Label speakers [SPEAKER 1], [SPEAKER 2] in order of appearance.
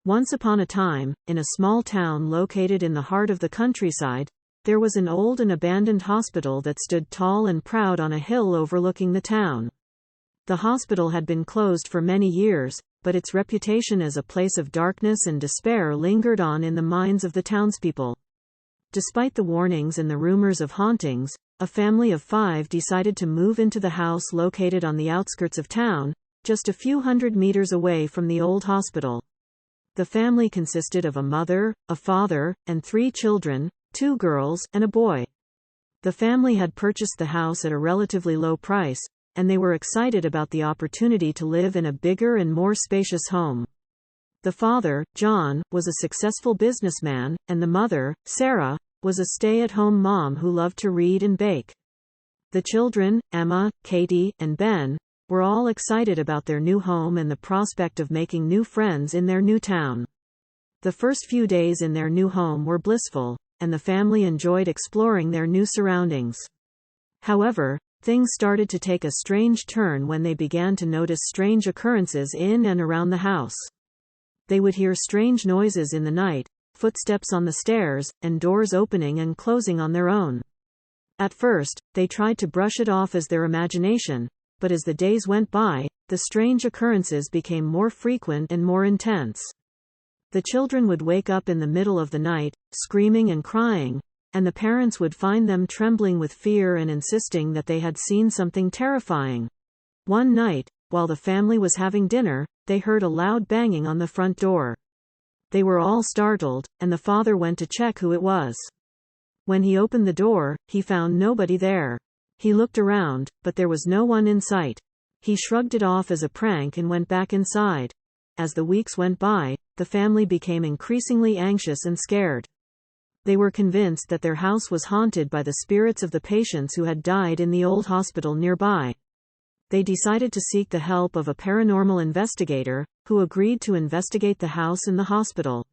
[SPEAKER 1] Once upon a time, in a small town located in the heart of the countryside, there was an old and abandoned hospital that stood tall and proud on a hill overlooking the town. The hospital had been closed for many years, but its reputation as a place of darkness and despair lingered on in the minds of the townspeople. Despite the warnings and the rumors of hauntings, a family of 5 decided to move into the house located on the outskirts of town, just a few hundred meters away from the old hospital. The family consisted of a mother, a father, and 3 children, 2 girls, and a boy. The family had purchased the house at a relatively low price, and they were excited about the opportunity to live in a bigger and more spacious home. The father, John, was a successful businessman, and the mother, Sarah, was a stay-at-home mom who loved to read and bake. The children, Emma, Katie, and Ben, were all excited about their new home and the prospect of making new friends in their new town. The first few days in their new home were blissful, and the family enjoyed exploring their new surroundings. However, things started to take a strange turn when they began to notice strange occurrences in and around the house. They would hear strange noises in the night, footsteps on the stairs, and doors opening and closing on their own. At first, they tried to brush it off as their imagination, but as the days went by, the strange occurrences became more frequent and more intense. The children would wake up in the middle of the night, screaming and crying, and the parents would find them trembling with fear and insisting that they had seen something terrifying. One night, while the family was having dinner, they heard a loud banging on the front door. They were all startled, and the father went to check who it was. When he opened the door, he found nobody there. He looked around, but there was no one in sight. He shrugged it off as a prank and went back inside. As the weeks went by, the family became increasingly anxious and scared. They were convinced that their house was haunted by the spirits of the patients who had died in the old hospital nearby. They decided to seek the help of a paranormal investigator, who agreed to investigate the house and the hospital.